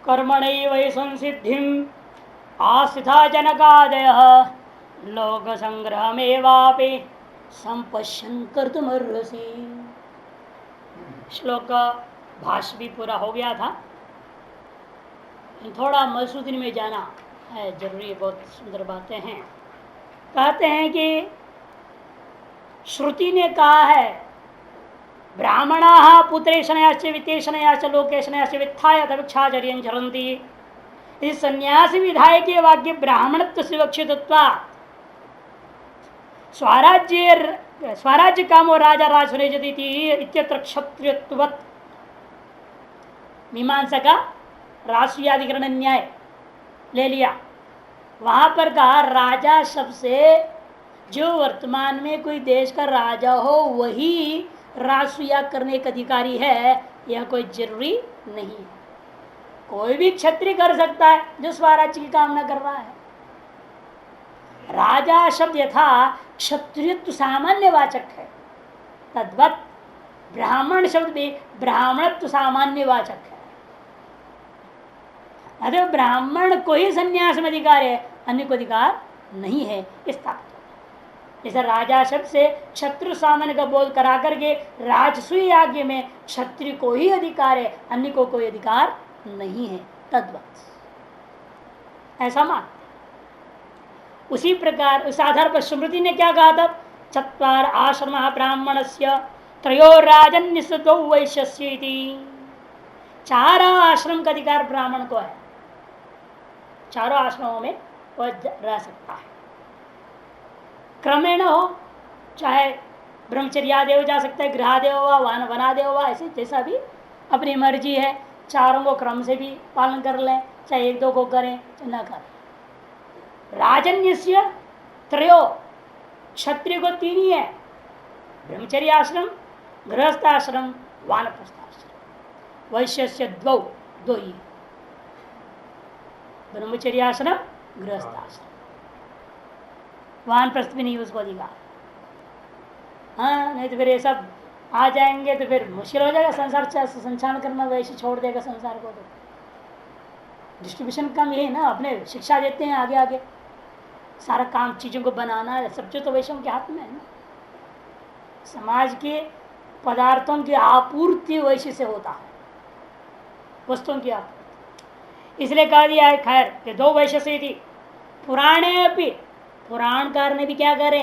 कर्मणैव संसिद्धिम आस्थिता जनकादयः लोक संग्रहमेवापि संपश्यन् कर्तुमर्हसि। श्लोक का भाष्य भी पूरा हो गया था। थोड़ा मधुसूदन में जाना है जरूरी, बहुत सुंदर बातें हैं। कहते हैं कि श्रुति ने कहा है ब्राह्मणाः पुत्रेशनयाश्च वित्तेशनयाश्च लोकेशनयाश्च वित्थाय तविक्षाचर्यं चरन्ति। इस सन्यासी विधायक के वाक्य ब्राह्मणत्व से विवक्षितत्वात् स्वराज्य कामो राजा राजसुरेजति इत्यत्र क्षत्रियत्वत् मीमांसा का राष्ट्रीयाधिकरण न्याय ले लिया। वहां पर कहा राजा शब्द से जो वर्तमान में कोई देश का राजा हो वही राजसूया करने का अधिकारी है, यह कोई जरूरी नहीं है। कोई भी क्षत्रिय कर सकता है जो स्वराज्य की कामना कर रहा है। राजा शब्द यथा क्षत्रियत्व सामान्य वाचक है, तद्वत ब्राह्मण शब्द भी ब्राह्मणत्व सामान्य वाचक है। अतः ब्राह्मण को ही संन्यास में अधिकार है, अन्य को अधिकार नहीं है। इस तात्पर्य जैसे राजा शब्द से क्षत्रिय सामान्य का बोध करा करके राजसूय आज्ञा में क्षत्रिय को ही अधिकार है, अन्य को कोई अधिकार नहीं है, तद्वत ऐसा मान। उसी प्रकार उस आधार पर स्मृति ने क्या कहा था, चत्वार आश्रम ब्राह्मणस्य त्रयो राजन्यसतो वैश्यस्येति। चार आश्रम का अधिकार ब्राह्मण को है, चारों आश्रमों में वह रह सकता है। क्रमेण हो, चाहे ब्रह्मचर्यादेव जा सकता है, गृहादेव हुआ, वनादेव हुआ, ऐसे जैसा भी अपनी मर्जी है। चारों को क्रम से भी पालन कर लें, चाहे एक दो को करें न करें। राजन्यस्य त्रयो, क्षत्रिय को तीन ही है, ब्रह्मचर्य आश्रम, गृहस्थ आश्रम, वानप्रस्थ आश्रम। वैश्य द्वौ, दो ही, ब्रह्मचर्य आश्रम, गृहस्थ आश्रम। वानप्रस्थ भी नहीं उसको अधिकार। हाँ, नहीं तो फिर ये सब आ जाएंगे तो फिर मुश्किल हो जाएगा संसार संचालन करना। वैसे छोड़ देगा संसार को, तो डिस्ट्रीब्यूशन कम यही ना, अपने शिक्षा देते हैं आगे आगे, सारा काम चीज़ों को बनाना है, सब चीज़ तो वैश्यों के हाथ में है ना। समाज के पदार्थों की आपूर्ति वैश्य से होता है, वस्तुओं की आपूर्ति। इसलिए कह दिया है खैर कि दो वैश्य से थी। पुराणे भी, पुराणकार ने भी क्या करे,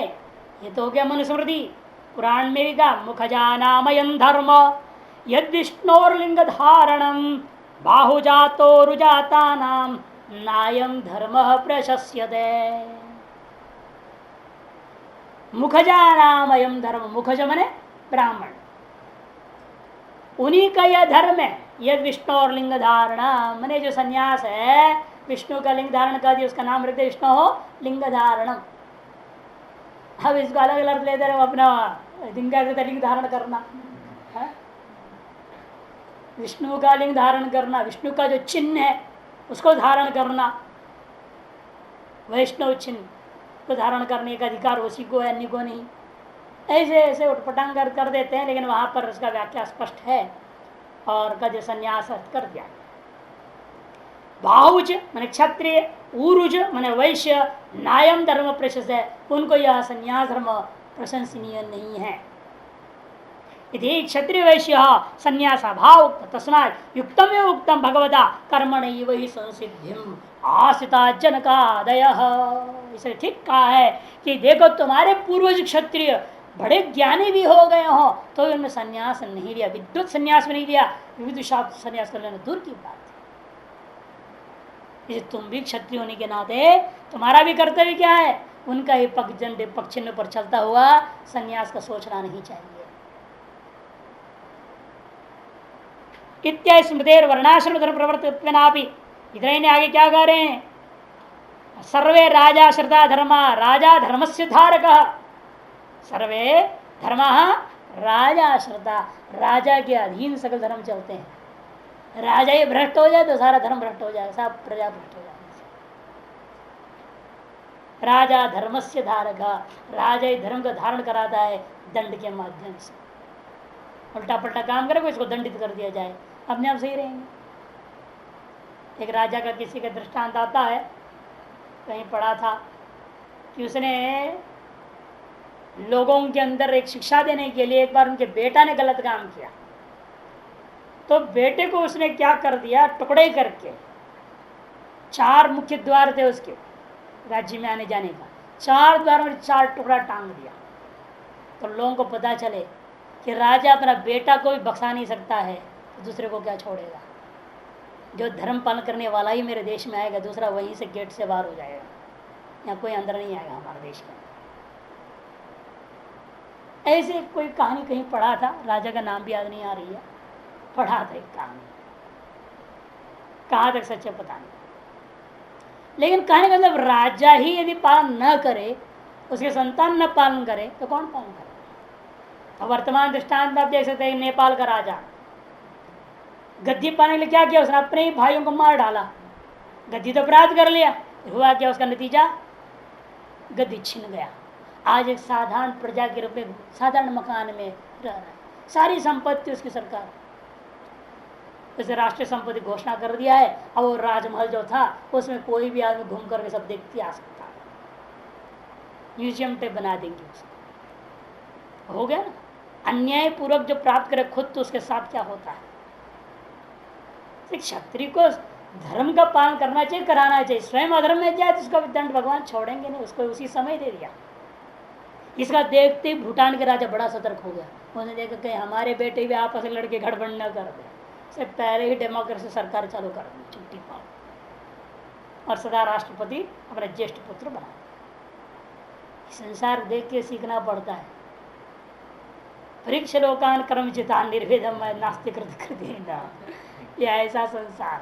ये तो हो गया मनुस्मृति। पुराण में भी कहा मुखजानामयं धर्म यद विष्णोर्लिंग धारणम बाहुजातो रुजाता नाम नायम धर्म प्रशस्यते। मुखजानामयं धर्म, मुखज मने ब्राह्मण, उन्हीं का यह धर्म है। यद विष्णु और लिंग धारणा मने जो संन्यास है, विष्णु का लिंग धारण कर दिया, उसका नाम रखते विष्णु हो लिंग धारणम। अब इसको अलग अलग लेते रहे अपना लिंग धारण करना है? विष्णु का लिंग धारण करना, विष्णु का जो चिन्ह है उसको धारण करना, वैष्णव चिन्ह को धारण करने का अधिकार उसी को है, अन्य को नहीं। ऐसे ऐसे उटपटांग कर देते हैं, लेकिन वहां पर उसका व्याख्या स्पष्ट है और कद संन्यास कर दिया। बाहुज माने क्षत्रिय, ऊरुज माने वैश्य, नायम धर्म प्रशस्त है, उनको यह संन्यास धर्म प्रशंसनीय नहीं है। यदि क्षत्रिय वैश्य संन्यास भाव तस्मात् युक्तम एवं उक्तम भगवता कर्मणैव हि संसिद्धिम आसिता जनकादयः। इसे ठीक कहा है कि देखो तुम्हारे पूर्वज क्षत्रिय बड़े ज्ञानी भी हो गए हो तो उन्होंने संन्यास नहीं लिया, विद्युत संन्यास में नहीं लिया, विदुषा संन्यास कर लेना दूर की बात है। तुम भी क्षत्रिय होने के नाते तुम्हारा भी कर्तव्य क्या है, उनका ही पक्षिन्ह पर चलता हुआ संन्यास का सोचना नहीं चाहिए। इत्यादि स्मृतेर वर्णाश्रम धर्म प्रवर्तनापि, इधर आगे क्या कह रहे हैं, सर्वे राजा श्रद्धा धर्मा राजा धर्मस्य धारकः। सर्वे धर्म राजा श्रद्धा, राजा के अधीन सकल धर्म चलते हैं। राजा ही भ्रष्ट हो जाए तो सारा धर्म भ्रष्ट हो जाएगा, सब प्रजा भ्रष्ट हो जाएगी। राजा धर्मस्य धारक, राजा ही धर्म का धारण कराता है दंड के माध्यम से। उल्टा पल्टा काम करे इसको दंडित कर दिया जाए, अपने आप सही रहेंगे। एक राजा का किसी का दृष्टांत आता है, कहीं पढ़ा था कि उसने लोगों के अंदर एक शिक्षा देने के लिए एक बार उनके बेटा ने गलत काम किया, तो बेटे को उसने क्या कर दिया, टुकड़े करके, 4 मुख्य द्वार थे उसके राज्य में आने जाने का, 4 द्वार में 4 टुकड़ा टांग दिया। तो लोगों को पता चले कि राजा अपना बेटा को भी बख्शा नहीं सकता है, तो दूसरे को क्या छोड़ेगा। जो धर्म पालन करने वाला ही मेरे देश में आएगा, दूसरा वहीं से गेट से बाहर हो जाएगा, यहाँ कोई अंदर नहीं आएगा हमारे देश में। ऐसे कोई कहानी कहीं पढ़ा था, राजा का नाम भी याद नहीं आ रही है, पढ़ा था एक कहानी, कहाँ तक सच है पता नहीं। लेकिन कहने का मतलब राजा ही यदि पालन न करे, उसके संतान न पालन करे, तो कौन पालन करे। तो वर्तमान दृष्टांत आप देख सकते हैं, नेपाल का राजा गद्दी पाने के लिए क्या किया, उसने अपने ही भाइयों को मार डाला, गद्दी तो प्राप्त कर लिया, हुआ क्या उसका नतीजा, गद्दी छिन गया। आज एक साधारण प्रजा के रूप में साधारण मकान में रह रहा है, सारी संपत्ति उसकी सरकार, उसे राष्ट्रीय संपत्ति घोषणा कर दिया है। अब वो राजमहल जो था उसमें कोई भी आदमी घूम करके सब देखते आ सकता है, म्यूजियम पे बना देंगे उसको, हो गया ना। अन्याय पूर्वक जो प्राप्त करे खुद, तो उसके साथ क्या होता है। क्षत्रिय को धर्म का पालन करना चाहिए, कराना चाहिए। स्वयं अधर्म में जाए तो उसका दंड भगवान छोड़ेंगे नहीं, उसको उसी समय दे दिया। इसका देखते ही भूटान के राजा बड़ा सतर्क हो गया, उन्होंने देखा कि हमारे बेटे भी आपस में लड़के गड़बड़ न कर दे, से पहले ही डेमोक्रेसी सरकार चालू कर दी, छुट्टी पाओ, और सदा राष्ट्रपति अपना ज्येष्ठ पुत्र बना। संसार देख के सीखना पड़ता है। परीक्ष लोकान कर्म चिता निर्वेदम नास्तिक ये ऐसा संसार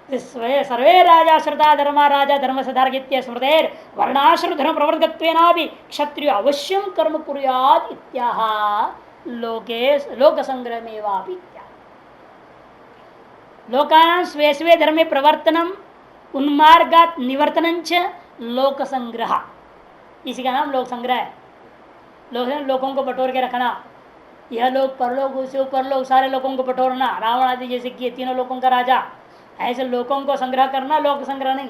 है। सर्वे राजा श्रद्धा धर्मा राजा धर्म सदार्गित्य स्मृतेर वर्णाश्रम धर्म प्रवर्गत्वेनापि क्षत्रिय अवश्यम कर्म कुर्यात् इत्याह लोके लोक संग्रह में लोकानां स्वे स्वे धर्मे प्रवर्तनम उन्मार्गात् निवर्तनंच लोक संग्रह, इसी का नाम लोक संग्रह है। लोगों को बटोर के रखना, यह लोग परलोक उसे परलोक, सारे लोगों को बटोरना, रावण आदि जैसे किए तीनों लोगों का राजा, ऐसे लोगों को संग्रह करना, लोक संग्रह नहीं।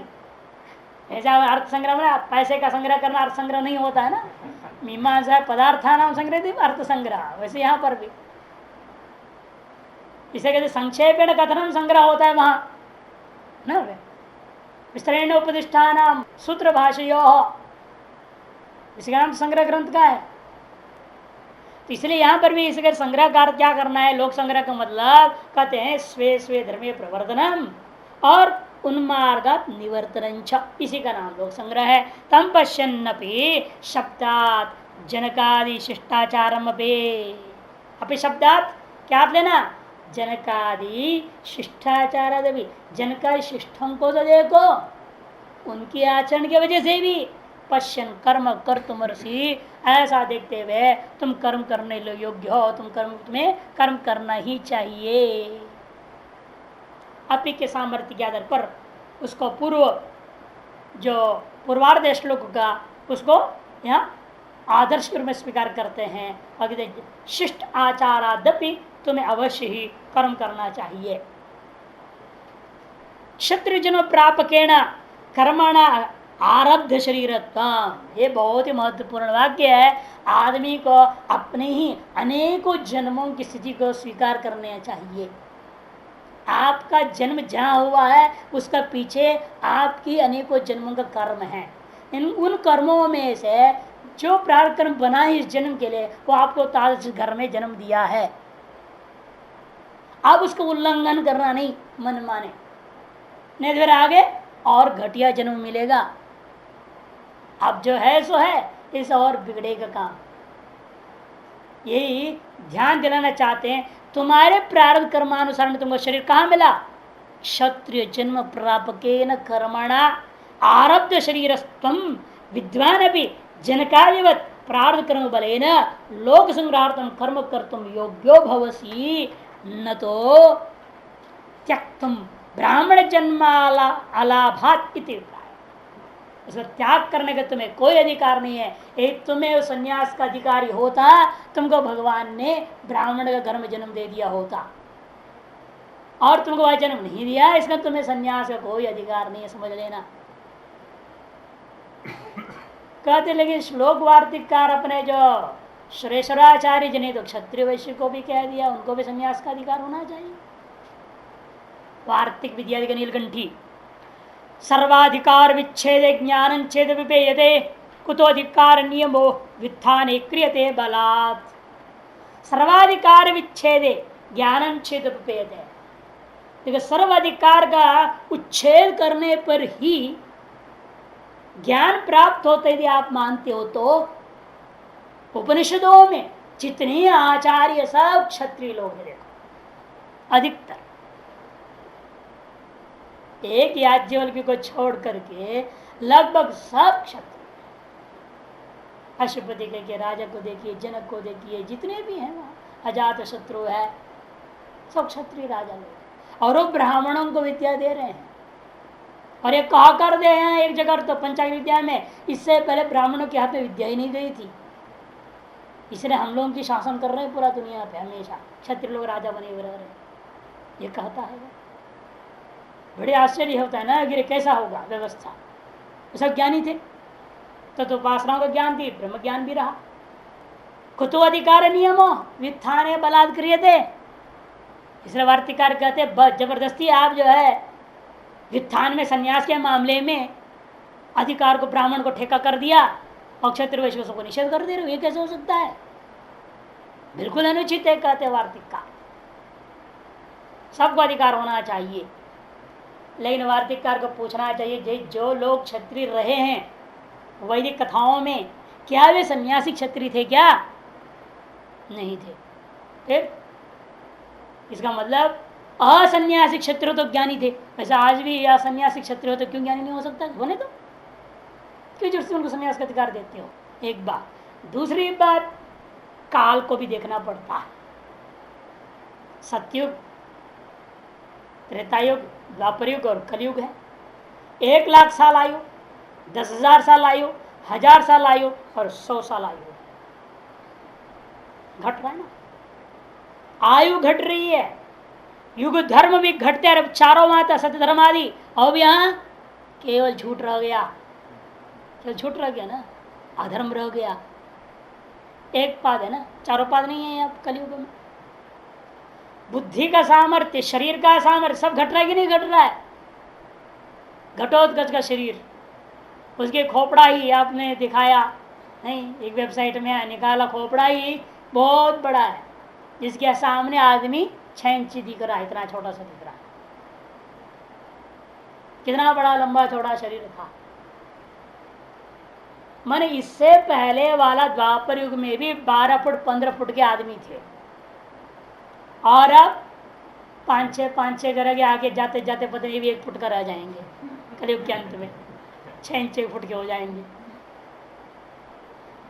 ऐसा अर्थ संग्रह में पैसे का संग्रह करना अर्थ संग्रह नहीं होता है ना। मीमांसा पदार्था नाम संग्रह अर्थ संग्रह, वैसे यहाँ पर भी इसे कहते संक्षेपेण कथनम संग्रह होता है वहां ना, विस्तरेण उपदिष्टानाम सूत्र भाषयो, इसका नाम संग्रह ग्रंथ का है। तो इसलिए यहां पर भी इसके संग्रह का क्या करना है, लोक संग्रह का मतलब कहते हैं स्वे स्वे धर्मे प्रवर्तनम और उन्मार्गात् निवर्तनं, इसी का नाम लोक संग्रह है। तम पश्यन्नपि शब्दात जनकादि शिष्टाचारम अपि शब्दात क्या लेना, जनकादि शिष्टाचार, जनका शिष्टों को तो देखो, उनकी आचरण की वजह से भी पश्यन कर्म कर तुम रसी, ऐसा देखते हुए तुम कर्म करने योग्य हो, तुम्हें कर्म करना ही चाहिए। अपी के सामर्थ्य के आधार पर उसको पूर्व जो पूर्वार्ध श्लोक का उसको यहाँ आदर्श रूप में स्वीकार करते हैं, और शिष्ट आचारादपि तुम्हें अवश्य ही कर्म करना चाहिए। क्षत्रियजनों प्रापकेण कर्मणा आरब्ध शरीरत्व, ये बहुत ही महत्वपूर्ण वाक्य है। आदमी को अपने ही अनेकों जन्मों की स्थिति को स्वीकार करना चाहिए। आपका जन्म जहाँ हुआ है उसका पीछे आपकी अनेकों जन्मों का कर्म है। उन कर्मों में से जो प्रारब्ध कर्म बना है इस जन्म के लिए, वो आपको ताज घर में जन्म दिया है। आप उसका उल्लंघन करना नहीं मन माने, नहीं फिर आगे और घटिया जन्म मिलेगा। अब जो है सो है, इस और बिगड़ेगा काम। यही ध्यान दिलाना चाहते हैं। तुम्हारे प्रारब्ध कर्मानुसार में तुमको शरीर कहाँ मिला, क्षत्रिय जन्म प्रापकेन कर्मणा आरब्ध शरीरस्तम विद्वान भी जनकादिवत प्रारब्ध कर्म बलेन लोक संग्रहार्थम कर्म कर्तुम योग्यो भवसी, न तो त्यक्तुम ब्राह्मण जन्माला अलाभात इति। उसका त्याग करने का तुम्हें कोई अधिकार नहीं है। एक तुम्हें संन्यास का अधिकारी होता, तुमको भगवान ने ब्राह्मण का घर में जन्म दे दिया होता। और तुमको वह जन्म नहीं दिया, इसका तुम्हें संन्यास का कोई अधिकार नहीं है, समझ लेना। कहते लेकिन श्लोक वार्तिककार अपने जो श्रेष्ठराचार्य जी ने तो क्षत्रिय वैश्य को भी कह दिया, उनको भी संन्यास का अधिकार होना चाहिए। वार्तिक विद्यादि नीलकंठी सर्वाधिकार विच्छेद ज्ञान छेद विपेयते कुतो अधिकार नियमो वित्थाने क्रियते बलात्। सर्वाधिकार विच्छेदे ज्ञान छेद विपेयते, देखो सर्वाधिकार का उच्छेद करने पर ही ज्ञान प्राप्त होते यदि आप मानते हो तो उपनिषदों में जितने आचार्य सब क्षत्रिय लोग हैं, देखो अधिकतर एक याज्ञवल्क्य को छोड़ करके लगभग सब क्षत्रिय। अशुपति के राजा को देखिए, जनक को देखिए, जितने भी हैं वहां अजात शत्रु है, सब क्षत्रिय राजा लोग, और वो ब्राह्मणों को विद्या दे रहे हैं। और ये कहा कर दे हैं एक जगह तो पंचायत विद्या में, इससे पहले ब्राह्मणों के हाथ में विद्या ही नहीं गई थी, इसलिए हम लोगों की शासन कर रहे हैं पूरा दुनिया पे, हमेशा क्षत्रिय लोग राजा बने हुए रह रहे हैं, ये कहता है। बड़े आश्चर्य होता है ना कि कैसा होगा व्यवस्था। सब ज्ञानी थे तो उपासनाओं का ज्ञान थी, ब्रह्म ज्ञान भी रहा। कुतो अधिकार नियमो वित्थाने बलात् क्रियते, इसलिए वार्तिकार कहते जबरदस्ती आप जो है वित्थान में संन्यास के मामले में अधिकार को ब्राह्मण को ठेका कर दिया और क्षत्रिय वैश्य को निषेध कर दे रहे हो, ये कैसे हो सकता है? बिल्कुल अनुचित है, कहते वार्तिककार। सबको अधिकार होना चाहिए, लेकिन वार्तिककार को पूछना चाहिए जो लोग क्षत्रिय रहे हैं वैदिक कथाओं में, क्या वे सन्यासी क्षत्रिय थे? क्या नहीं थे। फिर इसका मतलब असन्यासी क्षत्रिय तो ज्ञानी थे, वैसे आज भी असन्यासी क्षत्रिय हो तो क्यों ज्ञानी नहीं हो सकता? होने तो क्यों जब से उनको संन्यास का अधिकार देते हो? एक बात। दूसरी बात, काल को भी देखना पड़ता है। सतयुग, त्रेतायुग, द्वापर युग और कलयुग है। 1,00,000 साल आयु, 10,000 साल आयु, 1000 साल आयु और 100 साल आयु घट रहा है ना, आयु घट रही है, युग धर्म भी घटते हैं। चारों माता सत्य धर्म आदि, अब यहाँ केवल झूठ रह गया, केवल झूठ रह गया ना, अधर्म रह गया। एक पाद है ना, चारों पाद नहीं है अब कलयुग में। बुद्धि का सामर्थ्य, शरीर का सामर्थ्य सब घट रहा है कि नहीं घट रहा है? घटोत्कच का शरीर, उसके खोपड़ा ही आपने दिखाया नहीं, एक वेबसाइट में निकाला, खोपड़ा ही बहुत बड़ा है, जिसके सामने आदमी 6 इंची दिख रहा है, इतना छोटा सा दिख रहा है। कितना बड़ा लंबा चौड़ा शरीर था। माने इससे पहले वाला द्वापर युग में भी 12 फुट 15 फुट के आदमी थे, और अब 5-6 करके आगे जाते जाते पता नहीं भी 1 फुट का रह जाएंगे, कलयुग के अंत में 6 फुट के हो जाएंगे।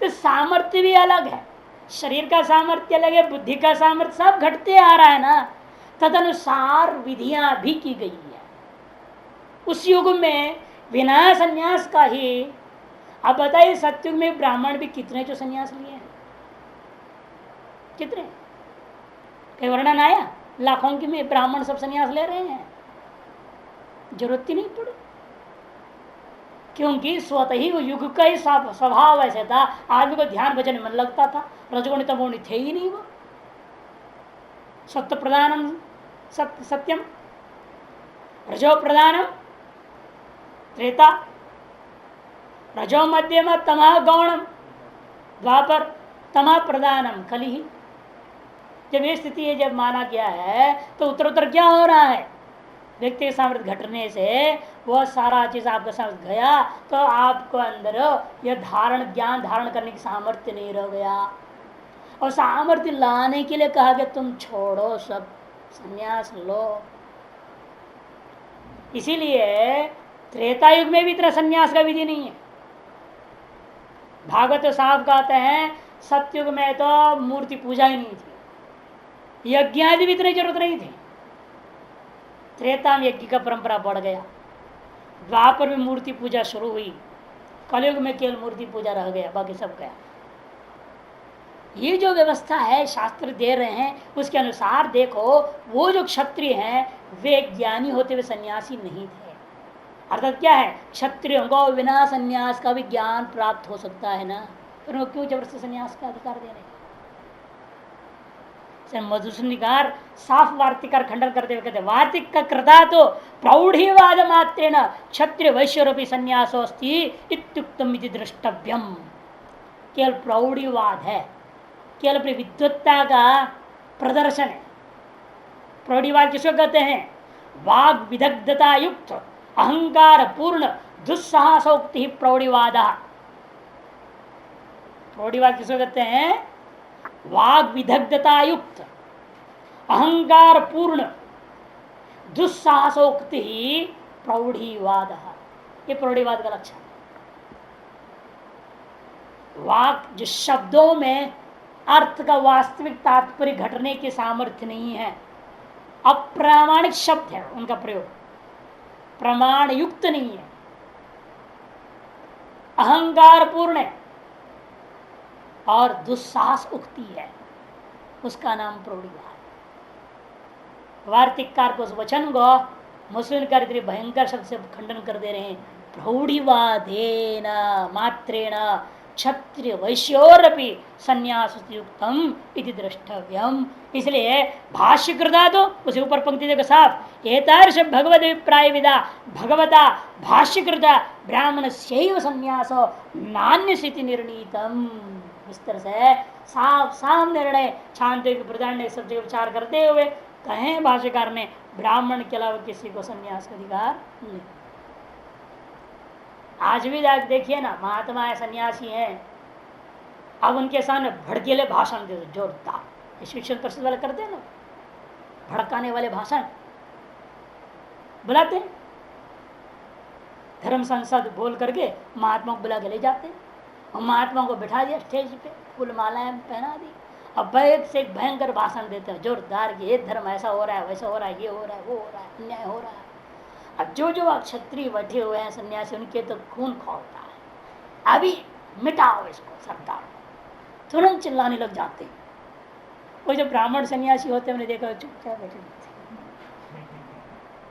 तो सामर्थ्य भी अलग है, शरीर का सामर्थ्य अलग है, बुद्धि का सामर्थ्य सब घटते आ रहा है ना, तदनुसार विधियां भी की गई है। उस युग में बिना संन्यास का ही, अब बताइए सत्युग में ब्राह्मण भी कितने जो संन्यास लिए हैं, कितने? कई वर्णन आया लाखों की में ब्राह्मण सब संन्यास ले रहे हैं, जरूरत ही नहीं पड़ी, क्योंकि स्वतः ही वो युग का ही स्वभाव ऐसे था, आदमी को ध्यान भजन में लगता था, रजगुणी तमोगुणी थे ही नहीं वो। सत्य प्रधानम सत्यम, रजो प्रधानम त्रेता, रजो मध्यम तमः गौणम द्वापर, तमः प्रधानम कलिहि। जब ये स्थिति है, जब माना गया है, तो उत्तर उत्तर क्या हो रहा है? व्यक्ति के सामर्थ्य घटने से वह सारा चीज आपके साथ गया, तो आपको अंदर यह ज्ञान धारण करने की सामर्थ्य नहीं रह गया, और सामर्थ्य लाने के लिए कहा कि तुम छोड़ो सब, संन्यास लो। इसीलिए त्रेता युग में भी इतना संन्यास का विधि नहीं है। भागवत साहब कहते हैं सतयुग में तो मूर्ति पूजा ही नहीं थी, यज्ञ आदि भी इतनी जरूरत नहीं थी। त्रेता में यज्ञ का परंपरा बढ़ गया, द्वापर में मूर्ति पूजा शुरू हुई, कलयुग में केवल मूर्ति पूजा रह गया, बाकी सब गया। ये जो व्यवस्था है शास्त्र दे रहे हैं उसके अनुसार देखो, वो जो क्षत्रिय हैं वे ज्ञानी होते हुए सन्यासी नहीं थे। अर्थात क्या है, क्षत्रियों को बिना सन्यास का भी ज्ञान प्राप्त हो सकता है ना, फिर वो क्यों जबरदस्ती सन्यास का अधिकार दे रहे हैं। मधुसूदनिकार साफ वार्तिकार खंडन करते हुए कहते वार्तिक का कृता तो प्रौढ़ीवाद मात्रेण क्षत्रिय वैश्यरूपी संन्यासो अस्ति इत्युक्तम इति द्रष्टव्यम। केवल प्रौढ़ीवाद है, केवल अपनी विद्वत्ता का प्रदर्शन है। प्रौढ़ीवाद किसको कहते हैं? वाग विदग्धता युक्त अहंकार पूर्ण दुस्साहसोक्ति प्रौढ़ीवाद। प्रौढ़ीवाद किसको कहते हैं? वाग विदग्धता युक्त अहंकार पूर्ण दुस्साहसोक्ति ही प्रौढ़ीवाद। ये प्रौढ़ीवाद का लक्षण। वाक जो शब्दों में अर्थ का वास्तविक तात्पर्य घटने के सामर्थ्य नहीं है, अप्रामाणिक शब्द है उनका प्रयोग, प्रमाण युक्त नहीं है, अहंकार पूर्ण है और दुस्साहस उक्ति है, उसका नाम प्रौढ़ीवाद। वार्तिककार को उस वचन को मुस्लिम भयंकर शब्द से खंडन कर दे रहे हैं। प्रौढ़ीवादेन मात्रेण क्षत्रिय वैश्योरपि संन्यासयुक्तम इति द्रष्टव्यम। इसलिए भाष्यकृता तो उसे ऊपर पंक्ति देखो साफ, एतादृश भगवद अभिप्राय विदा भगवता भाष्यकृता ब्राह्मण से संन्यास नान्य स्थिति निर्णीतम। इस तरह से साफ साफ निर्णय छांदोग्य बृहदारण्यक सब जगह विचार करते हुए कहें भाष्यकार ने ब्राह्मण के अलावा किसी को संन्यास का अधिकार नहीं। आज भी देखिए ना, महात्मा है सन्यासी हैं, अब उनके सामने भड़केले भाषण दे दो जोरदार, शिक्षण परिषद वाले करते हैं ना, भड़काने वाले भाषण बुलाते हैं, धर्म संसद बोल करके महात्मा को बुला के ले जाते हैं और महात्मा को बिठा दिया स्टेज पे, फूल मालाएं पहना दी, अब बैग से एक भयंकर भाषण देते हैं जोरदार कि ये धर्म ऐसा हो रहा है, वैसा हो रहा है, ये हो रहा है, वो हो रहा है, अन्याय हो रहा है। अब जो जो क्षत्रिय बैठे हुए हैं सन्यासी, उनके तो खून खौलता है, अभी मिटाओ इसको सरकार, तुरंत चिल्लाने लग जाते हैं। वो जो ब्राह्मण सन्यासी होते हैं, उन्हें देखा चुपचाप बैठे रहते,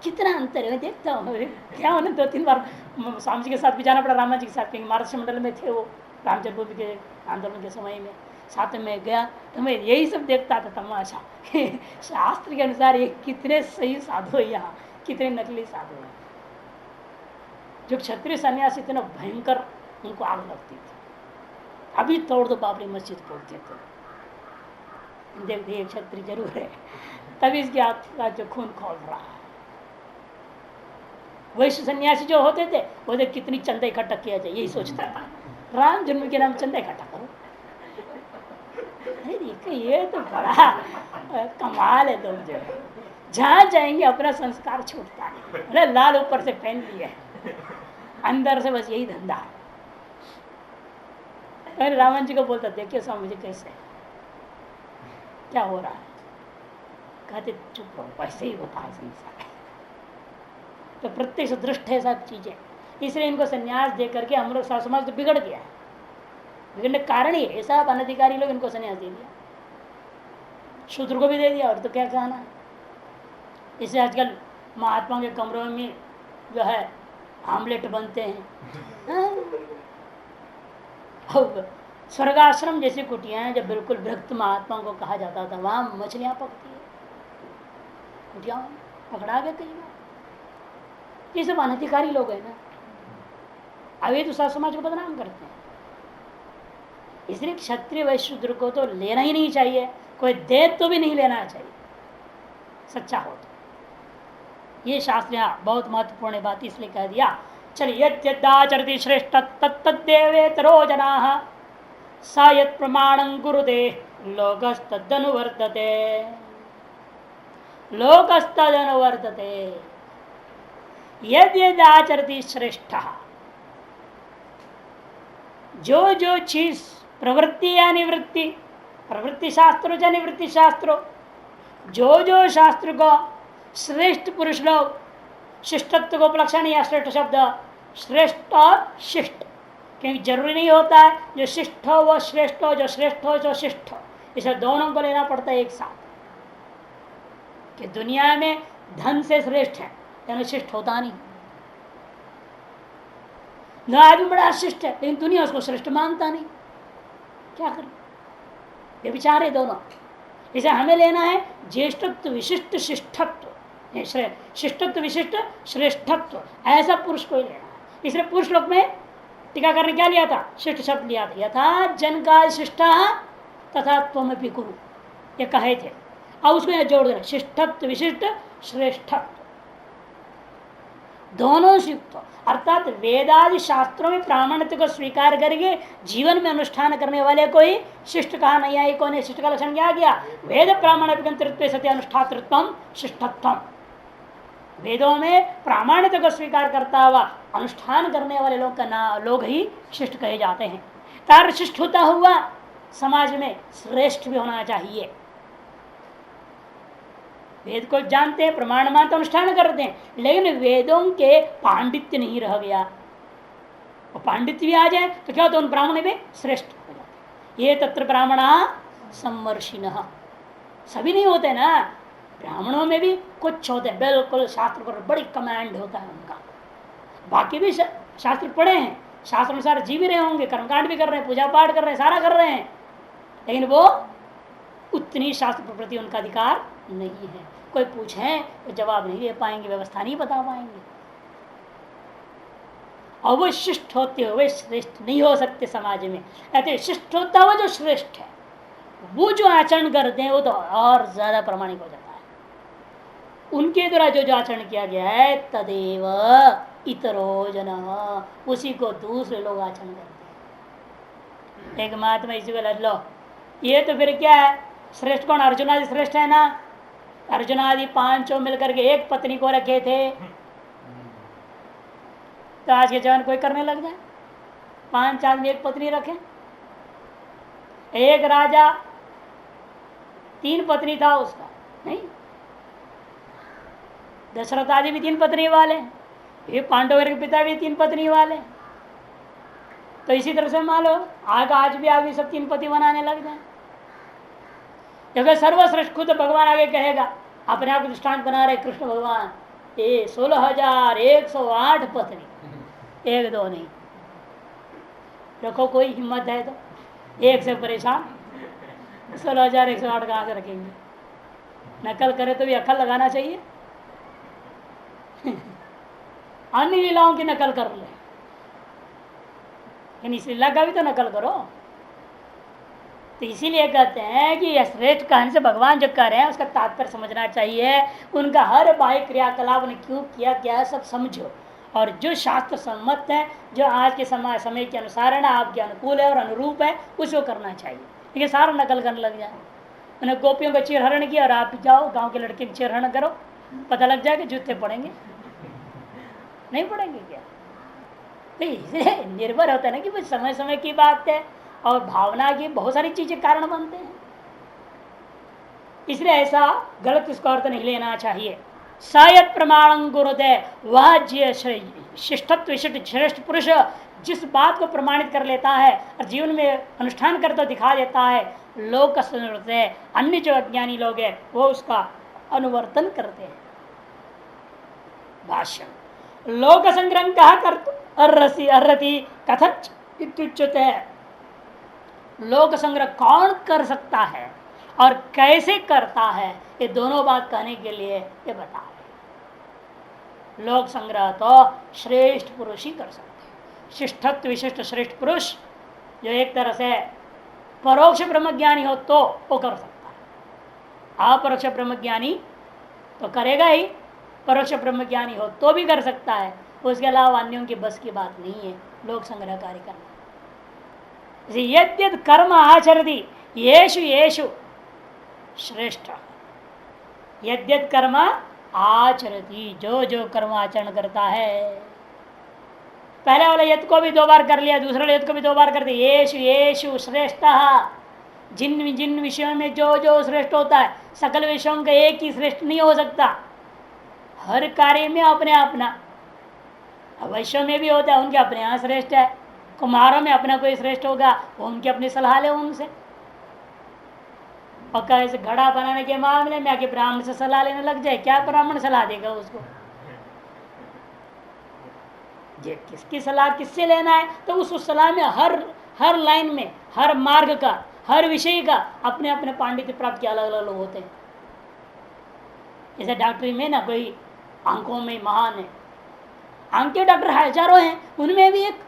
कितना अंतर है देखता हूँ। क्या उन्हें 2-3 बार स्वामी जी के साथ भी जाना पड़ा, रामा जी के साथ, क्योंकि महाराष्ट्र मंडल में थे वो रामचंद्र के आंदोलन के समय में, साथ में गया तो मैं यही सब देखता था तमाशा। शास्त्र के अनुसार ये कितने सही साधु है, यहाँ कितने नकली साधु हैं। जो क्षत्रिय सन्यासी थे ना, भयंकर उनको आग लगती थी, अभी तोड़ दो बाबरी मस्जिद बोलते थे। देखिए क्षत्रिय जरूर है, तभी इसकी आग का जो खून खोल रहा है। वैश्य सन्यासी जो होते थे वो देख कितनी चंदा इकट्ठा किया जाए, यही सोचता था, राम जन्म के नाम चंदा इकट्ठा करो। ये तो बड़ा कमाल है। तुम जो जहाँ जाएंगे अपना संस्कार छूटता है। अरे लाल ऊपर से पहन लिया, अंदर से बस यही धंधा। अरे रावण जी को बोलता, देखिए स्वामी जी कैसे क्या हो रहा है, कहते चुप रहो, वैसे ही होता है संसार। तो प्रत्यक्ष दृष्ट है सब चीजें, इसलिए इनको संन्यास दे करके हम लोग समाज तो बिगड़ गया है। बिगड़ने का कारण ही ऐसा, अनधिकारी लोग इनको संन्यास दे दिया, शूद्र को भी दे दिया, और तो क्या कहना है। इससे आजकल महात्मा के कमरों में जो है आमलेट बनते हैं। स्वर्गाश्रम जैसी कुटियां जब बिल्कुल भक्त महात्मा को कहा जाता था, वहां मछलियां पकती है, कुटिया पकड़ा गया कई बार। ये सब अनधिकारी लोग हैं ना, अभी तो सब समाज को बदनाम करते हैं। इसलिए क्षत्रिय वैश्य शूद्र को तो लेना ही नहीं चाहिए, कोई दे तो भी नहीं लेना चाहिए, सच्चा हो तो। ये शास्त्र यहाँ बहुत महत्वपूर्ण बात इसलिए कह दिया। चलिए, यद्यदाचरति श्रेष्ठ तत्तद्देवेतरो जनाः स यत् प्रमाणं कुरुते लोकस्तदनुवर्तते। लोकस्तदनुवर्तते यद्यदाचरति श्रेष्ठ। जो जो चीज प्रवृत्ति या निवृत्ति, प्रवृत्ति शास्त्रों या निवृत्ति शास्त्रों, जो जो शास्त्र को श्रेष्ठ पुरुष लोग, शिष्टत्व को उपलक्षण या श्रेष्ठ शब्द, श्रेष्ठ और शिष्ट क्योंकि जरूरी नहीं होता है जो शिष्ट हो वो श्रेष्ठ हो, जो श्रेष्ठ हो जो शिष्ट हो। इसे दोनों को लेना पड़ता है एक साथ। कि दुनिया में धन से श्रेष्ठ है यानी शिष्ट होता नहीं। न आदमी बड़ा शिष्ट है लेकिन दुनिया उसको श्रेष्ठ मानता नहीं, क्या करें? ये विचार है दोनों। इसे हमें लेना है ज्येष्ठत्व विशिष्ट शिष्टत्व, शिष्टत्व विशिष्ट श्रेष्ठत्व, ऐसा पुरुष को ही लेना है। इसलिए पुरुष लोक में टीकाकार ने क्या लिया था? शिष्ट शब्द लिया था। यथा जनकाल शिष्टा तथा त्वमपि कुरु, ये कहे थे। अब उसको यहां जोड़ देना, शिष्टत्व विशिष्ट श्रेष्ठत्व दोनों से युक्त, अर्थात वेदादि शास्त्रों में प्रामाणिकता को स्वीकार करके जीवन में अनुष्ठान करने वाले को ही शिष्ट कहा। नहीं आई को शिष्ट का लक्षण क्या गया? वेद प्रामाणिकत्व सत्य अनुष्ठातृत्व शिष्टत्व, वेदों में प्रामाणिकता को स्वीकार करता हुआ अनुष्ठान करने वाले लोग का नाम लोग ही शिष्ट कहे जाते हैं। तार शिष्ट होता हुआ समाज में श्रेष्ठ भी होना चाहिए। वेद को जानते हैं, प्रमाण मानते अनुष्ठान करते हैं, लेकिन वेदों के पांडित्य नहीं रह गया। और पांडित्य भी आ जाए तो क्या होता है? उन ब्राह्मण में श्रेष्ठ हो जाते। ये तत्र ब्राह्मणा संवर्षिण, सभी नहीं होते ना, ब्राह्मणों में भी कुछ होते हैं बिल्कुल शास्त्र पर बड़ी कमांड होता है उनका। बाकी भी शास्त्र पढ़े हैं, शास्त्र अनुसार जी भी रहे होंगे, कर्मकांड भी कर रहे हैं, पूजा पाठ कर रहे हैं, सारा कर रहे हैं, लेकिन वो उतनी शास्त्र प्रति उनका अधिकार नहीं है। कोई पूछे तो जवाब नहीं दे पाएंगे, व्यवस्था नहीं बता पाएंगे। और वो शिष्ट होते हुए श्रेष्ठ नहीं हो सकते समाज में। ऐसे शिष्ट होता हुआ जो श्रेष्ठ है, वो जो आचरण करते हैं वो तो और ज्यादा प्रमाणिक हो जाता है। उनके द्वारा जो जो आचरण किया गया है तदेव इतरो जन, उसी को दूसरे लोग आचरण करते हैं। एक महात्मा इसी को लड़ लो, ये तो फिर क्या है? श्रेष्ठ कौन? अर्जुनादि श्रेष्ठ है ना। अर्जुनादि पांचों मिलकर के एक पत्नी को रखे थे, तो आज के जवान कोई करने लग जाए? 5 आदमी एक पत्नी रखे। एक राजा 3 पत्नी था उसका, नहीं? दशरथ आदि भी 3 पत्नी वाले, ये पांडव के पिता भी 3 पत्नी वाले। तो इसी तरह से मान लो आज भी आदमी सब 3 पति बनाने लग जाए। क्योंकि सर्वश्रेष्ठ खुद भगवान आगे कहेगा, अपने आप दृष्टांत बना रहे कृष्ण भगवान, ये 16,108 पत्नी, 1-2 नहीं। रखो कोई हिम्मत है तो, एक से परेशान 16,108 कहाँ से रखेंगे? नकल करे तो भी अकल लगाना चाहिए। अन्य लीलाओं की नकल कर ले, इस लीला का भी तो नकल करो। तो इसीलिए कहते हैं कि यह श्रेष्ठ कहने से भगवान जो कर रहे हैं उसका तात्पर्य समझना चाहिए। उनका हर बाह्य क्रियाकलाप ने क्यों किया, क्या है, सब समझो। और जो शास्त्र सम्मत है, जो आज के समय के अनुसार है ना, आपके अनुकूल है और अनुरूप है, उसको करना चाहिए। लेकिन सारा नकल करने लग जाए। उन्हें गोपियों का चीरहरण किया और आप जाओ गाँव के लड़के का चीरहरण करो, पता लग जाएगा जूते पड़ेंगे नहीं पड़ेंगे क्या? तो इसलिए निर्भर होता है ना कि समय समय की बात है और भावना की बहुत सारी चीजें कारण बनते हैं। इसलिए ऐसा गलत इसको अर्थ नहीं लेना चाहिए। सयत प्रमाणं गुरुदे, वह शिष्टत्व विशिष्ट श्रेष्ठ पुरुष जिस बात को प्रमाणित कर लेता है और जीवन में अनुष्ठान करता दिखा देता है, लोक है, अन्य जो अज्ञानी लोग हैं वो उसका अनुवर्तन करते हैं। भाष्य लोक संग्रह कहा अर्रति कथच इत्युच्यते है। लोक संग्रह कौन कर सकता है और कैसे करता है, ये दोनों बात कहने के लिए ये बता रहे। लोक संग्रह तो श्रेष्ठ पुरुष ही कर सकते हैं। शिष्टत्व विशिष्ट श्रेष्ठ पुरुष जो एक तरह से परोक्ष ब्रह्मज्ञानी हो तो वो कर सकता है। अपरोक्ष ब्रह्मज्ञानी तो करेगा ही, परोक्ष ब्रह्मज्ञानी हो तो भी कर सकता है। उसके अलावा अन्यों की बस की बात नहीं है लोक संग्रह कार्य करना। यद्यद कर्म आचरति येषु येषु श्रेष्ठ, यद्यद कर्म आचरति, जो जो कर्म आचरण करता है। पहले वाले यद को भी 2 बार कर लिया, दूसरे वाले यद को भी 2 बार कर दिया। येषु येषु श्रेष्ठ, जिन जिन विषयों में जो जो श्रेष्ठ होता है, सकल विषयों का एक ही श्रेष्ठ नहीं हो सकता। हर कार्य में अपने अपना, वैश्यों में भी होता है, उनके अपने यहाँ श्रेष्ठ है, कुम्हारों में अपना कोई श्रेष्ठ होगा, वो उनकी अपनी सलाह ले उनसे। पक्का ऐसे घड़ा बनाने के मामले में आके ब्राह्मण से सलाह लेने लग जाए, क्या ब्राह्मण सलाह देगा उसको? ये किसकी सलाह किससे लेना है? तो उस सलाह में हर लाइन में, हर मार्ग का, हर विषय का अपने अपने पांडित्य प्राप्त के अलग अलग लोग होते हैं। जैसे डॉक्टरी में ना कोई अंकों में महान है, अंक के डॉक्टर हजारों हैं, उनमें भी एक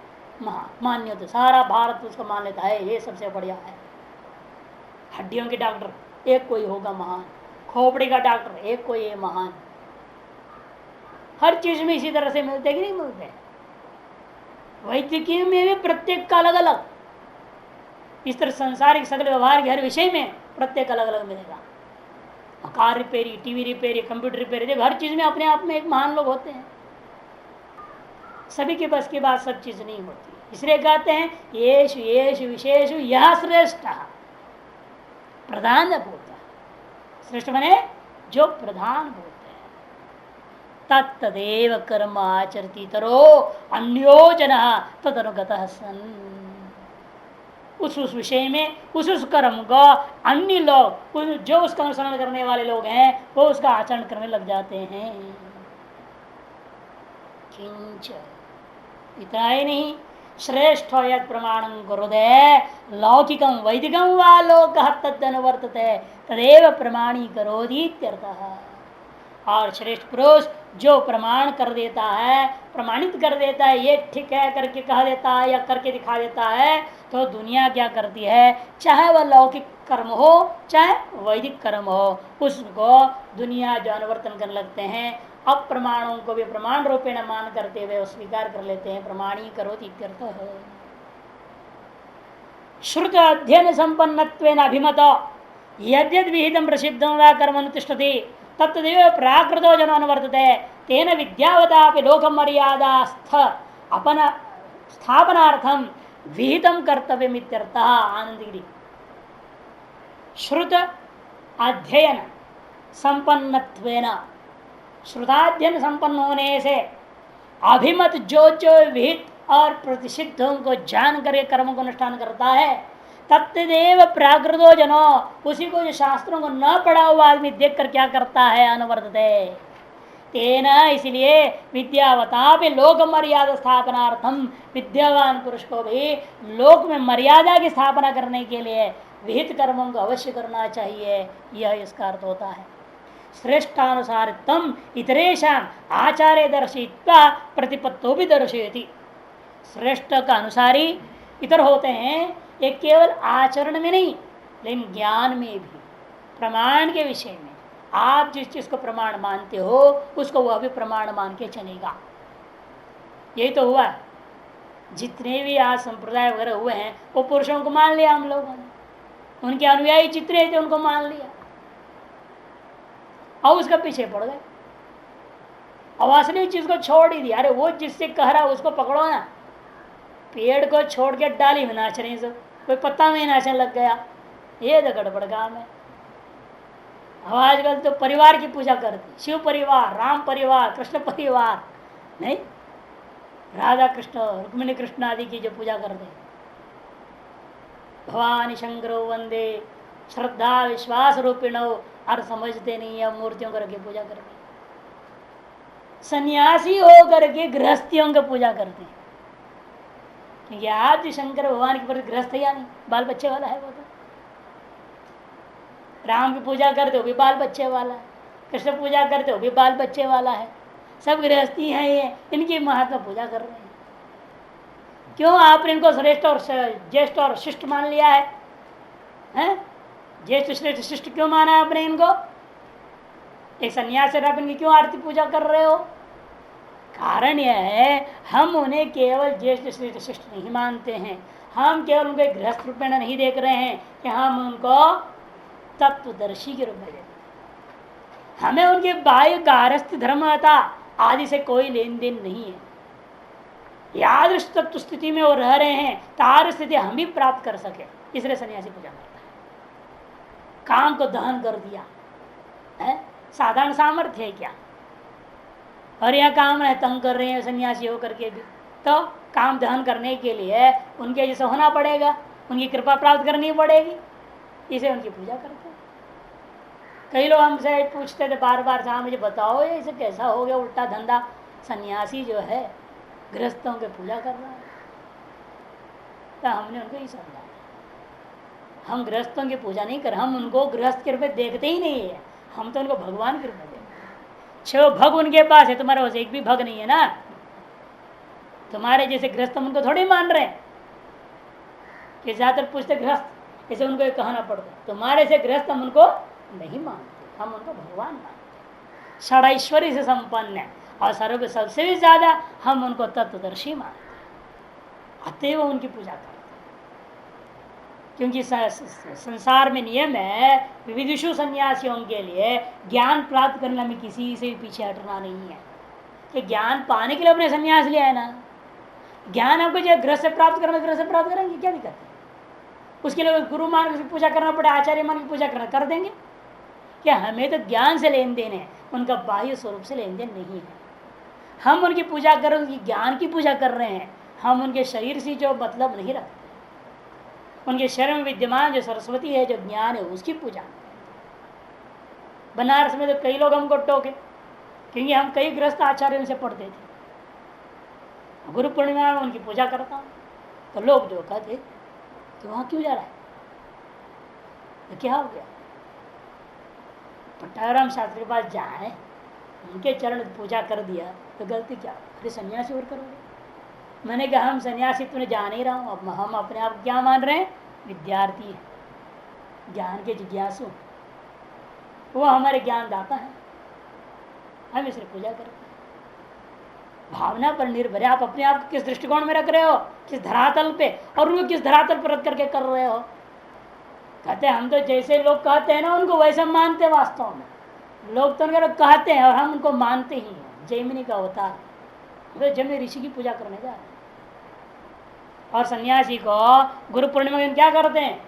मान्य होता, सारा भारत उसको मान लेता है ये सबसे बढ़िया है। हड्डियों के डॉक्टर एक कोई होगा महान, खोपड़ी का डॉक्टर एक कोई है महान। हर चीज में इसी तरह से मिलते कि नहीं मिलते? वैद्यकीय में भी प्रत्येक का अलग अलग, इस तरह संसारिक सगल व्यवहार के हर विषय में प्रत्येक अलग अलग मिलेगा। कार रिपेयरी, टीवी रिपेयरी, कंप्यूटर रिपेयरी, हर चीज में अपने आप में एक महान लोग होते हैं। सभी के बस की बात सब चीज नहीं होती, इसलिए कहते हैं येषु येषु विशेषु यह श्रेष्ठ प्रधान बोलता है। श्रेष्ठ बने जो प्रधान बोलते हैं। तत्तदेव कर्म आचरती तरो अन्यो जन तदनुगतः सन, उस विषय में उस कर्म को अन्य लोग, जो उसका अनुसरण करने वाले लोग हैं, वो उसका आचरण करने लग जाते हैं। किंच इतना ही नहीं, श्रेष्ठ यद प्रमाणं कुरुते लौकिकं वैदिकं वा लोकः तदनुवर्तते तदेव प्रमाणी करोति इत्यर्थः। और श्रेष्ठ पुरुष जो प्रमाण कर देता है, प्रमाणित कर देता है, ये ठीक है करके कह देता है या करके दिखा देता है, तो दुनिया क्या करती है, चाहे वह लौकिक कर्म हो चाहे वैदिक कर्म हो, उसको दुनिया जो अनुवर्तन करने लगते हैं, अप्रमाणों को भी प्रमाण रूपेण मान करते हुए स्वीकार कर लेते हैं। प्रमाणी करोति इत्यर्थः। श्रुत अध्ययन संपन्नत्वेन अभिमत यद्यद् विहितं प्रसिद्धं वा कर्म अनुतिष्ठति तत्तदेव प्राकृतो जनो अनुवर्तते तेन विद्यावतापि लोकमर्यादास्थ अपन स्थापनार्थं विहितं कर्तव्यमित्यर्थः। आनंदगिरी। श्रुत अध्ययन संपन्नत्वेन, श्रुताध्ययन संपन्न होने से अभिमत जो विहित और प्रतिषिद्धों को जान कर कर्म को अनुष्ठान करता है, तत्देव प्राकृतो जनो, उसी को जो शास्त्रों को न पढ़ा हुआ आदमी देख कर क्या करता है, अनुवर्तते तेना, इसलिए विद्यावतापि लोक मर्यादा स्थापनार्थम, विद्यावान पुरुष को भी लोक में मर्यादा की स्थापना करने के लिए विहित कर्मों को अवश्य करना चाहिए, यह इसका अर्थ होता है। श्रेष्ठानुसार तम इतरेशम आचार्य दर्शित्वा प्रतिपत्तो भी दर्शयति। श्रेष्ठ का अनुसारी इतर होते हैं, ये केवल आचरण में नहीं लेकिन ज्ञान में भी, प्रमाण के विषय में आप जिस चीज को प्रमाण मानते हो उसको वह भी प्रमाण मान के चलेगा। यही तो हुआ है, जितने भी आज संप्रदाय वगैरह हुए हैं वो पुरुषों को मान लिया हम लोगों ने, उनके अनुयायी जितने थे उनको मान लिया और उसका पीछे पड़ गए, और असली चीज को छोड़ ही दिया। अरे वो जिससे कह रहा उसको पकड़ो ना, पेड़ को छोड़ के डाली में नाच रहे सब, कोई पत्ता में नाचने लग गया, ये तो गड़बड़ काम है। आजकल तो परिवार की पूजा करती, शिव परिवार, राम परिवार, कृष्ण परिवार नहीं, राधा कृष्ण रुक्मिणी कृष्ण आदि की जो पूजा करते, भवानी शंकरो वंदे श्रद्धा विश्वास रूपिणो, और समझते नहीं है, मूर्तियों करके पूजा करते, सन्यासी होकर के गृहस्थियों की पूजा करते हैं। क्योंकि आप जो शंकर भगवान के प्रति गृहस्थ है या नहीं, बाल बच्चे वाला है वो तो। राम की पूजा करते हो भी बाल बच्चे वाला है, कृष्ण पूजा करते हो भी बाल बच्चे वाला है, सब गृहस्थी है, ये इनकी महात्मा पूजा कर रहे हैं। क्यों आपने इनको श्रेष्ठ और ज्येष्ठ और शिष्ट मान लिया है, हैं? ज्येष्ठ श्रेष्ठ शिष्ट क्यों माना आपने इनको? एक सन्यासी आप इनकी क्यों आरती पूजा कर रहे हो? कारण यह है हम उन्हें केवल ज्येष्ठ श्रेष्ठ शिष्ट नहीं मानते हैं, हम केवल उनको गृहस्थ रूप में नहीं देख रहे हैं कि हम उनको तत्वदर्शी के रूप में देखते हैं। हमें उनके बाह्य गारस्थ धर्मता आदि से कोई लेन देन नहीं है। यादृश तत्व स्थिति में वो रह रहे हैं, तार स्थिति हम भी प्राप्त कर सके, इसलिए सन्यासी पूजा करता है। काम को दहन कर दिया है, साधारण सामर्थ्य है क्या? और यह काम है, तंग कर रहे हैं सन्यासी होकर के भी, तो काम दहन करने के लिए उनके जैसे होना पड़ेगा, उनकी कृपा प्राप्त करनी पड़ेगी, इसे उनकी पूजा करते हैं। कई लोग हमसे पूछते थे बार बार, साहब मुझे बताओ ये इसे कैसा हो गया उल्टा धंधा, सन्यासी जो है गृहस्थों की पूजा कर रहा है। तो हमने उनको ही समझाया, हम गृहस्थों की पूजा नहीं कर, हम उनको गृहस्थ के रूप में देखते ही नहीं है, हम तो उनको भगवान के रूप में देखते हैं। 6 भग उनके पास है, तुम्हारे पास एक भी भग नहीं है ना। तुम्हारे जैसे गृहस्थ हम उनको थोड़ी मान रहे हैं कि ज्यादातर पूछते गृहस्थ, जैसे उनको कहना पड़ता है तुम्हारे से गृहस्थ हम उनको नहीं मानते, हम उनको भगवान मानते। षडैश्वर्य से संपन्न है और सर्व सबसे भी ज्यादा हम उनको तत्वदर्शी मानते हैं, अतएव उनकी पूजा करते हैं। क्योंकि संसार में नियम है विविधिषु सन्यासियों के लिए ज्ञान प्राप्त करने में किसी से भी पीछे हटना नहीं है, कि ज्ञान पाने के लिए अपने सन्यास लिया है ना। ज्ञान आपको जो गृह से प्राप्त करना, गृह से प्राप्त करेंगे, क्या दिक्कत है? उसके लिए गुरु मान की पूजा करना पड़े, आचार्य मान की पूजा करना, कर देंगे क्या? हमें तो ज्ञान से लेन देन है, उनका बाह्य स्वरूप से लेन देन नहीं है। हम उनकी पूजा कर रहे हैं, ज्ञान की पूजा कर रहे हैं, हम उनके शरीर से जो मतलब नहीं रखते। उनके शरीर में विद्यमान जो सरस्वती है, जो ज्ञान है, उसकी पूजा। बनारस में तो कई लोग हमको टोके, क्योंकि हम कई गृहस्थ आचार्यों से पढ़ते थे। गुरु पूर्णिमा में उनकी पूजा करता हूँ, तो लोग जो कहते कि वहाँ क्यों जा रहा है, तो क्या हो गया? पट्टाराम शास्त्री के पास जाए, उनके चरण पूजा कर दिया तो गलती क्या? अरे सन्यासी और करोगे? मैंने कहा हम सन्यासी तुमने जान ही रहा हूँ, अब हम अपने आप क्या मान रहे हैं? विद्यार्थी है, ज्ञान के जिज्ञासु, वो हमारे ज्ञान दाता है, हम इसलिए पूजा करते हैं। भावना पर निर्भर है, आप अपने आप को किस दृष्टिकोण में रख रहे हो, किस धरातल पे, और उनको किस धरातल पर रख करके कर रहे हो। कहते हैं हम तो जैसे लोग कहते हैं ना उनको वैसे मानते हैं। वास्तव में लोग तो उनके लोग कहते हैं और हम उनको मानते ही हैं। जैमिनी का अवतार, तो जैमिनी ऋषि की पूजा करने जा रहे हैं। और सन्यासी को गुरु पूर्णिमा में क्या करते हैं?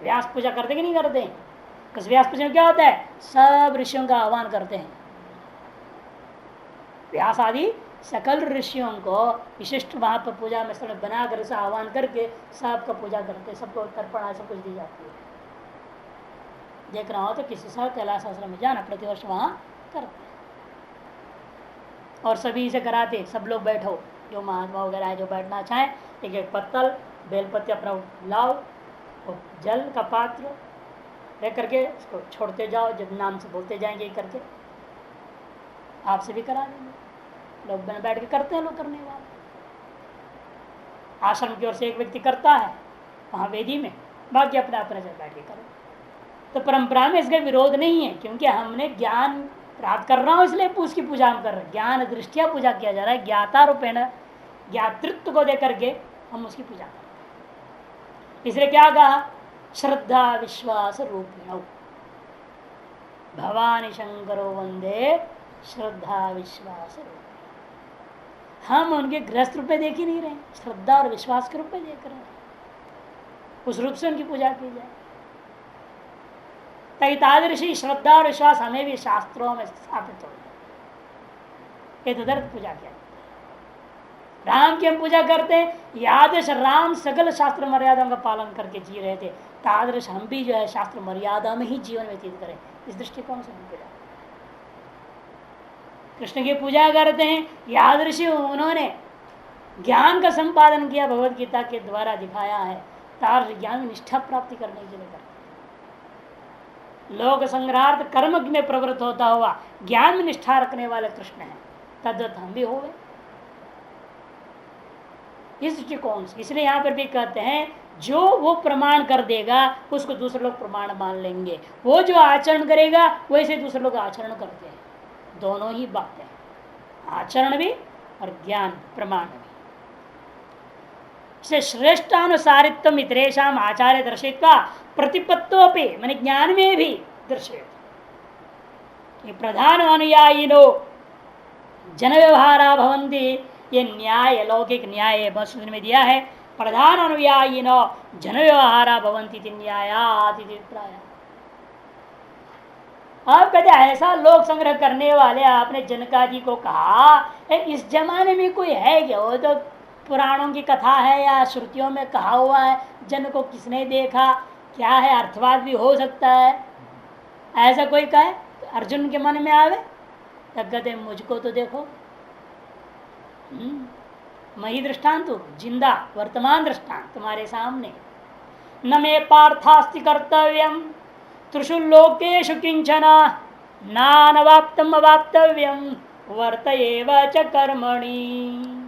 व्यास पूजा करते कि नहीं करते हैं? उस व्यास पूजा में क्या होता है? सब ऋषियों का आह्वान करते हैं, व्यास आदि सकल ऋषियों को विशिष्ट वहां पर पूजा में स्थल बना कर आह्वान करके सबका पूजा करते, सबको तर्पण सब कुछ दी जाती है। देखना हो तो किसी साल कैलाश आश्रम में जाना, प्रतिवर्ष वहां करते हैं और सभी से कराते, सब लोग बैठो, जो महात्मा वगैरह है जो बैठना चाहें, एक एक पत्तल बेलपत्ती अपना लाओ और जल का पात्र ले करके उसको छोड़ते जाओ, जब नाम से बोलते जाएंगे करके आपसे भी करा देंगे। लोग बैठ के करते हैं, लोग करने वाले। आश्रम की ओर से एक व्यक्ति करता है वहाँ वेदी में, बाकी अपने अपने जगह बैठ के करो। तो परंपरा में इसका विरोध नहीं है, क्योंकि हमने ज्ञान प्राप्त कर रहा हूँ इसलिए उसकी पूजा हम कर रहे हैं। ज्ञान दृष्टिया पूजा किया जा रहा है, ज्ञाता रूपेण ज्ञातृत्व को देकर के हम उसकी पूजा करते हैं। इसलिए क्या कहा? श्रद्धा विश्वास रूपिण भवानी शंकरो वंदे श्रद्धा विश्वास रूप। हम उनके गृहस्थ रूप में देख ही नहीं रहे, श्रद्धा और विश्वास के रूप में देख रहे हैं। उस रूप से उनकी पूजा की जाए। तादृशी श्रद्धा और विश्वास हमें भी शास्त्रों में स्थापित हो गया। तदर्थ पूजा किया जाता है। राम की हम पूजा करते हैं, यादृश राम सकल शास्त्र मर्यादाओं का पालन करके जी रहे थे, तादृश हम भी जो है शास्त्र मर्यादा में ही जीवन व्यतीत करें, इस दृष्टिकोण से हम पूजा। कृष्ण की पूजा करते हैं, यादृशी उन्होंने ज्ञान का संपादन किया, भगवत गीता के द्वारा दिखाया है, तादृश ज्ञान में निष्ठा प्राप्ति करने के लिए करते। लोक संग्रहार्थ कर्म में प्रवृत्त होता हुआ ज्ञान में निष्ठा रखने वाले कृष्ण है, तद्वत हम भी हो गए इस दृष्टिकोण से। इसलिए यहाँ पर भी कहते हैं जो वो प्रमाण कर देगा उसको दूसरे लोग प्रमाण मान लेंगे, वो जो आचरण करेगा वैसे दूसरे लोग आचरण करते हैं। दोनों ही बातें, आचरण भी और ज्ञान प्रमाण भी। से श्रेष्ठानुसारित्व इतरेशम आचार्य दर्शित्वा प्रतिपत्तोपि मैंने ज्ञान में भी दर्शित। प्रधान अनुयायिनो जन व्यवहारा भवन्ति, ये न्याय लौकिक न्याय मसूद में दिया है। प्रधान अनुयायिनो जन व्यवहारा भवन्ति न्यायात् इति प्राय। आप कहते ऐसा लोक संग्रह करने वाले आपने जनकादि को कहा, इस जमाने में कोई है क्या? वो तो पुराणों की कथा है या श्रुतियों में कहा हुआ है, जन को किसने देखा, क्या है, अर्थवाद भी हो सकता है, ऐसा कोई कहे अर्जुन के मन में आवे तब कहते मुझको तो देखो। मही दृष्टांत जिंदा वर्तमान दृष्टांत तुम्हारे सामने। न मे पार्थास्ति कर्तव्यम त्रिषु लोकेषु किंचन नानवाप्तम अवाप्तव्यम वर्त एव च कर्मणि।